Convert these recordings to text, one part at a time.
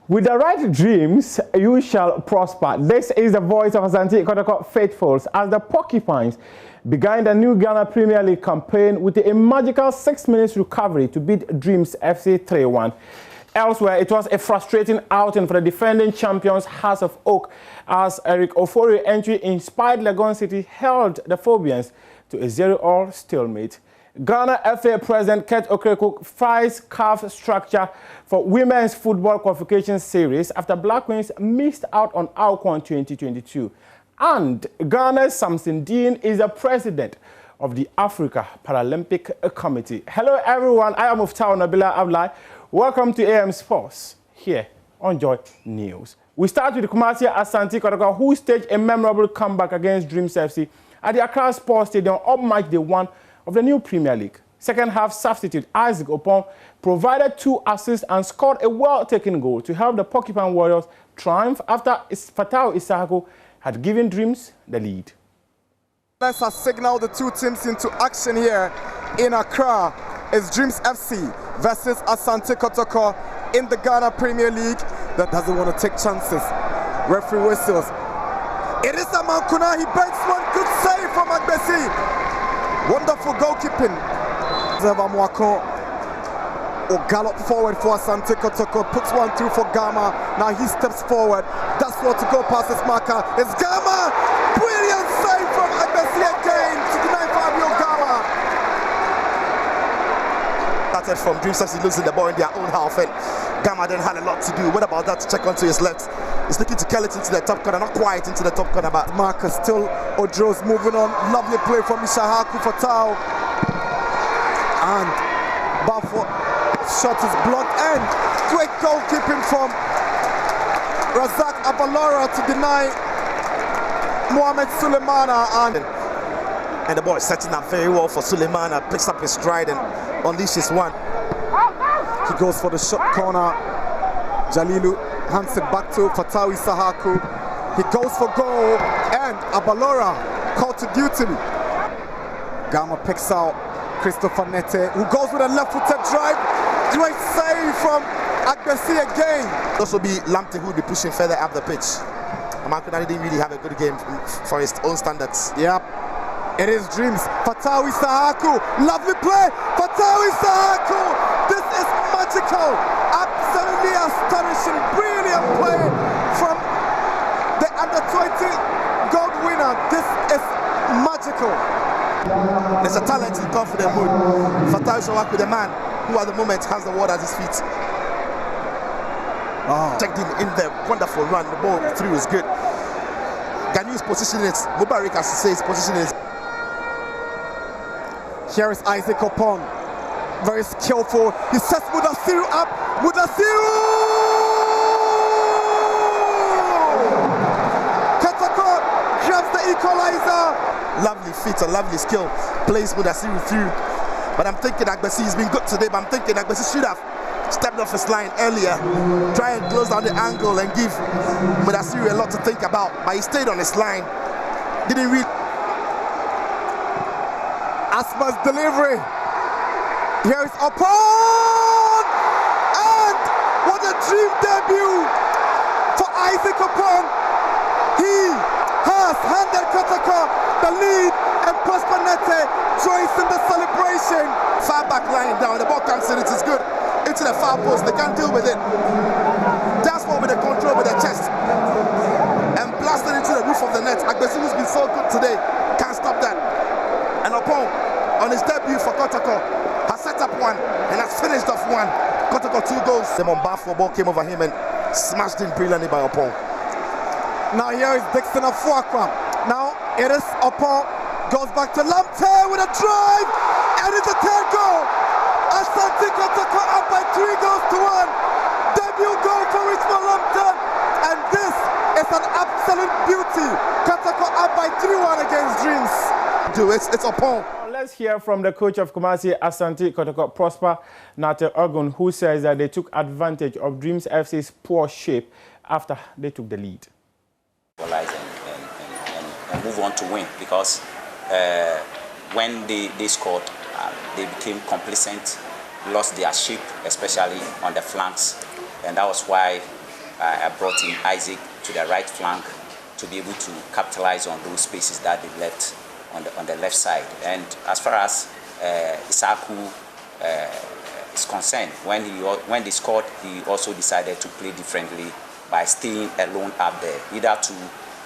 With the right dreams, you shall prosper. This is the voice of Asante Kotoka faithfuls as the Porcupines began the new Ghana Premier League campaign with a magical 6 minutes recovery to beat Dreams FC 3-1. Elsewhere, it was a frustrating outing for the defending champions Hearts of Oak as Eric Ofori's entry inspired Legon City held the Phobians to a 0-0 stalemate. Ghana FA President Kurt Okereko fights CAF structure for Women's Football Qualification Series after Black Queens missed out on AFCON 2022. And Ghana's Samson Dean is the president of the Africa Paralympic Committee. Hello everyone, I am Muftau Nabila Ablai. Welcome to AM Sports here on Joy News. We start with Kumasi Asante Kotoka, who staged a memorable comeback against Dreams FC at the Accra Sports Stadium on match day 1 of the new Premier League. Second half substitute Isaac Opon provided 2 assists and scored a well-taken goal to help the Porcupine Warriors triumph after Fatau Issahaku had given Dreams the lead. Let's signal the two teams into action here in Accra. It's Dreams FC versus Asante Kotoka in the Ghana Premier League that doesn't want to take chances. Referee whistles. It is Amankuna, he banks one, good save from Agbesi. Wonderful goalkeeping. Zeva Mwako will gallop forward for Asante Kotoka, puts one through for Gama. Now he steps forward. That's what to go past his marker. It's Gama! Brilliant save from Agbesi again to deny Fabio Gama. Started from Dreams FC losing the ball in their own half, and Gama then had a lot to do. What about that? Check onto his left. He's looking to kill it into the top corner, not quite into the top corner, but Marcus still, Odro's moving on. Lovely play from Ishahaku for Tau. And Bafo shot is blocked and great goalkeeping from Razak Abalora to deny Mohamed Suleimana. And the ball is setting up very well for Suleimana, picks up his stride and unleashes one. He goes for the shot corner. Jalilu hands it back to Fatawi Sahaku. He goes for goal and Abalora called to duty. Gama picks out Christopher Nete, who goes with a left-footed drive. Great save from Agbesi again. Also be Lamptey, who will be pushing further up the pitch. Amankuna didn't really have a good game for his own standards. Yep. It is Dreams. Fatawi Sahaku. Lovely play. Fatawi Sahaku. This is magical. Absolutely astonishing. Brilliant play from the under-20 gold winner. This is magical. There's a talented, confident mood. Fatawi Sahaku, the man who at the moment has the world at his feet. Checked him in the wonderful run. The ball through is good. Ghanaian's position is Mubarak, as he says, position is. Here is Isaac Opon, very skillful. He sets Mudasiru up. Mudasiru! Kotoka grabs the equalizer. Lovely feet, a lovely skill. Plays Mudasiru through. But I'm thinking Agbesi has been good today, but I'm thinking Agbesi should have stepped off his line earlier. Try and close down the angle and give Mudasiru a lot to think about. But he stayed on his line. Didn't really. Asma's delivery. Here is Opon! And what a dream debut for Isaac Opon. He has handed Kotoka the lead and Prosper Nete joins in the celebration. Far back line down, the ball comes in, it is good. Into the far post, they can't deal with it. That's what with the control with the chest. And blasted into the roof of the net. Agbesi, who's been so good today, can't stop that. And Opon, on his debut for Kotoka, has set up one and has finished off one. Kotoka 2 goals. The Mombafo ball came over him and smashed in brilliantly by Opon. Now here is Dixon Afuakwa. Now it is Opon, goes back to Lamptey with a drive, and it's a 10 goal. Asante Kotoka up by 3 goals to 1. Debut goal for Richmond Lamptey, and this is an absolute beauty. Kotoka up by 3-1 against Dreams. It's Opon. Let's hear from the coach of Kumasi, Asante Kotoka, Prosper Nate Ogun, who says that they took advantage of Dreams FC's poor shape after they took the lead. And move on to win, because when they scored, they became complacent, lost their shape, especially on the flanks, and that was why I brought in Isaac to the right flank to be able to capitalize on those spaces that they left on the left side. And as far as Isaku is concerned, when they scored, he also decided to play differently by staying alone up there. Either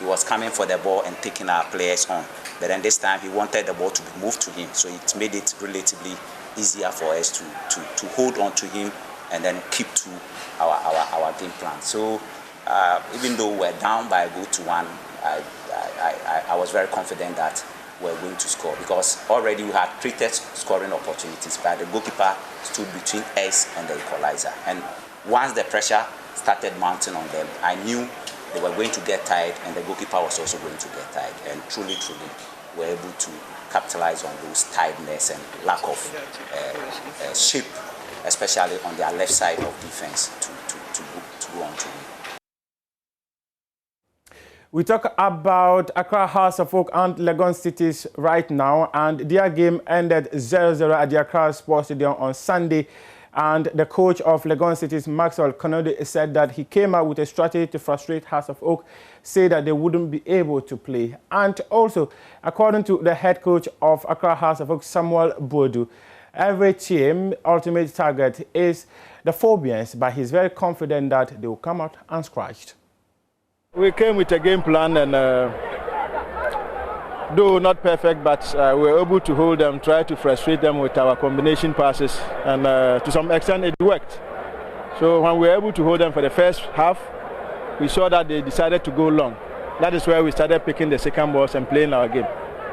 he was coming for the ball and taking our players on, but then this time he wanted the ball to be moved to him, so it made it relatively easier for us to hold on to him and then keep to our game plan. So even though we're down by a goal to 1, I was very confident that we're going to score, because already we had created scoring opportunities, but the goalkeeper stood between us and the equalizer. And once the pressure started mounting on them, I knew they were going to get tired, and the goalkeeper was also going to get tired. And truly, were able to capitalize on those tiredness and lack of shape, especially on their left side of defense, to go on to win. We talk about Accra Hearts of Oak and Legon Cities right now, and their game ended 0-0 at the Accra Sports Stadium on Sunday. And the coach of Legon Cities, Maxwell Konode, said that he came out with a strategy to frustrate Hearts of Oak, say that they wouldn't be able to play. And also, according to the head coach of Accra Hearts of Oak, Samuel Bodu, every team ultimate target is the Phobians, but he's very confident that they will come out unscratched. We came with a game plan, and though not perfect, but we were able to hold them, try to frustrate them with our combination passes, and to some extent it worked. So when we were able to hold them for the first half, we saw that they decided to go long. That is where we started picking the second balls and playing our game.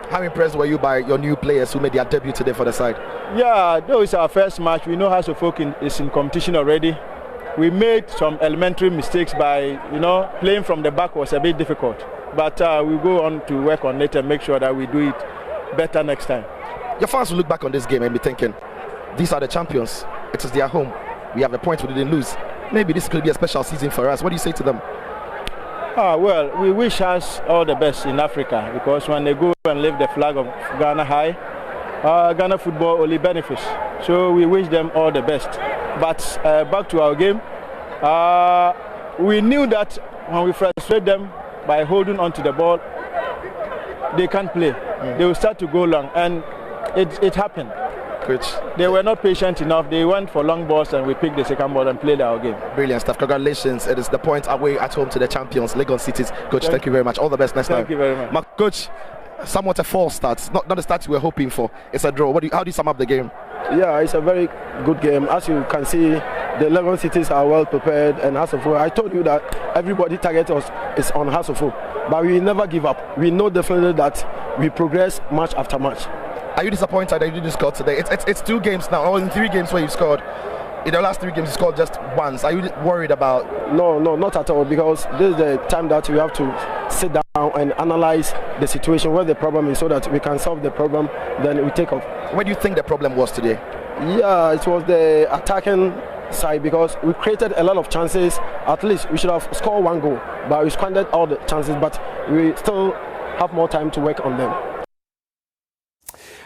How impressed were you by your new players who made their debut today for the side? Yeah, though it's our first match, we know House of Oak is in competition already. We made some elementary mistakes by, playing from the back was a bit difficult. But we go on to work on it and make sure that we do it better next time. Your fans will look back on this game and be thinking, these are the champions. It is their home. We have the points we didn't lose. Maybe this could be a special season for us. What do you say to them? Well, we wish us all the best in Africa, because when they go and lift the flag of Ghana high, Ghana football only benefits. So we wish them all the best. But back to our game, we knew that when we frustrate them by holding on to the ball, they can't play. They will start to go long, and it happened. Coach, they were not patient enough. They went for long balls, and we picked the second ball and played our game. Brilliant stuff. Congratulations. It is the point away at home to the champions, Legon Cities. Coach, thank you very much. All the best next time. Thank you very much. Coach, somewhat a false start. Not the start we were hoping for. It's a draw. How do you sum up the game? Yeah, it's a very good game. As you can see, the Legon Cities are well prepared, and House of Oak, I told you that everybody target us is on House of Oak, but we never give up. We know definitely that we progress match after match. Are you disappointed that you didn't score today? It's 2 games now, or in 3 games where you scored. In the last 3 games, you scored just once. Are you worried about? No, not at all, because this is the time that we have to sit down and analyze the situation, where the problem is, so that we can solve the problem, then we take off. Where do you think the problem was today? Yeah, it was the attacking side, because we created a lot of chances. At least we should have scored 1 goal, but we squandered all the chances, but we still have more time to work on them.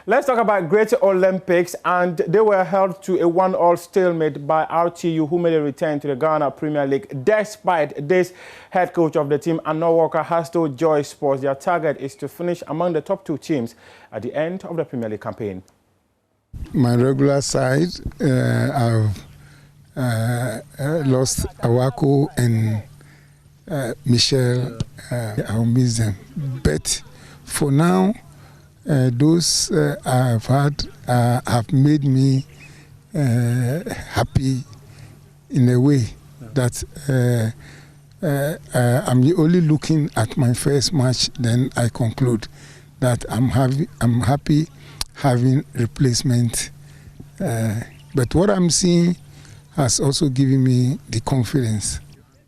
Let's talk about Great Olympics, and they were held to a 1-1 stalemate by RTU, who made a return to the Ghana Premier League. Despite this, head coach of the team, Anor Walker, has told Joy Sports their target is to finish among the top 2 teams at the end of the Premier League campaign. My regular side, I've lost Awako and Michelle. I'll miss them. But for now, those I've had have made me happy in a way that I'm only looking at my first match, then I conclude that I'm happy having replacement. But what I'm seeing has also given me the confidence.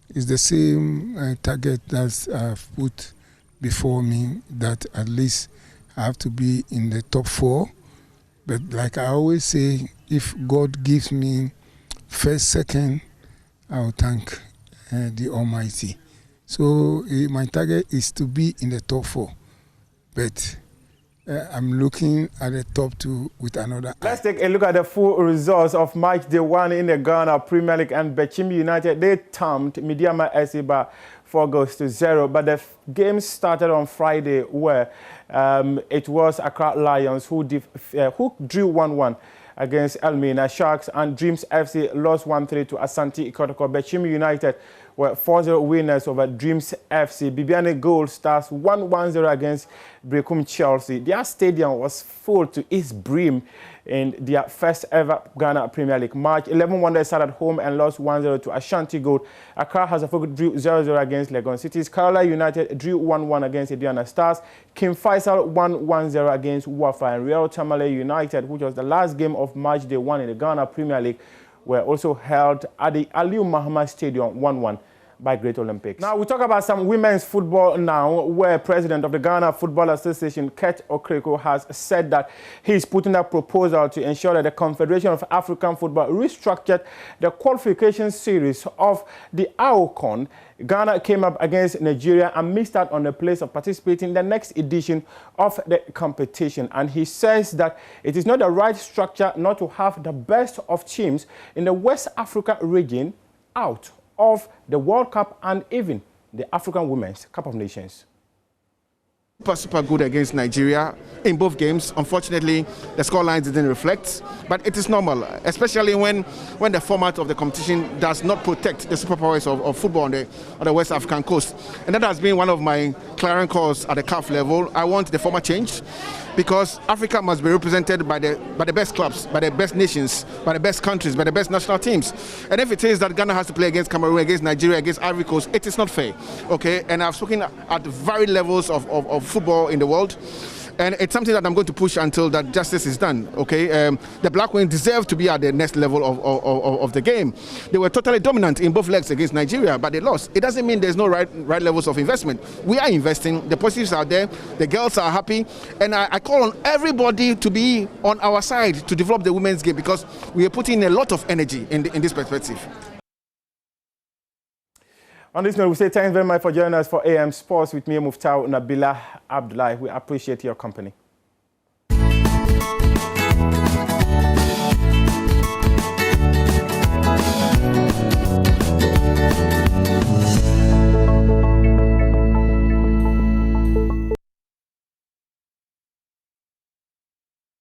It's the same target that I've put before me, that at least I have to be in the top 4. But like I always say, if God gives me first, second, I'll thank the Almighty. So my target is to be in the top 4. But I'm looking at the top two with another Let's take a look at the full results of match day 1 in the Ghana Premier League, and Bechimi United, they thumped Midiama SC by 4-0, but the game started on Friday where it was Accra Lions who drew 1-1 against Elmina Sharks, and Dreams FC lost 1-3 to Asante Kotoka. Bechimi United were 4-0 winners over Dreams FC. Bibiane Gold Stars 1-1-0 against Brekum Chelsea. Their stadium was full to its brim in their first ever Ghana Premier League match. 11 Wonders sat at home and lost 1-0 to Ashanti Gold. Accra Hasafok drew 0-0 against Legon Cities. Kerala United drew 1-1 against Aduana Stars. King Faisal 1-0 against Wafa, and Real Tamale United, which was the last game of match day 1 in the Ghana Premier League, were also held at the Aliu Muhammad Stadium 1-1 by Great Olympics. Now we talk about some women's football now, where President of the Ghana Football Association, Ket Okreko, has said that he's putting a proposal to ensure that the Confederation of African Football restructured the qualification series of the AOCON. Ghana came up against Nigeria and missed out on the place of participating in the next edition of the competition. And he says that it is not the right structure not to have the best of teams in the West Africa region out of the World Cup and even the African Women's Cup of Nations. Super good against Nigeria in both games. Unfortunately, the scorelines didn't reflect, but it is normal, especially when the format of the competition does not protect the superpowers of football on the West African coast. And that has been one of my clarion calls at the CAF level. I want the format changed, because Africa must be represented by the best clubs, by the best nations, by the best countries, by the best national teams. And if it is that Ghana has to play against Cameroon, against Nigeria, against Ivory Coast, it is not fair. Okay, and I've spoken at varied levels of football in the world, and it's something that I'm going to push until that justice is done. Okay, the Black Wings deserve to be at the next level of the game. They were totally dominant in both legs against Nigeria, but they lost. It doesn't mean there's no right levels of investment. We are investing. The positives are there. The girls are happy, and I call on everybody to be on our side to develop the women's game, because we are putting in a lot of energy in this perspective. On this note, we say thanks very much for joining us for AM Sports with me, Muftau Nabila Abdullah. We appreciate your company.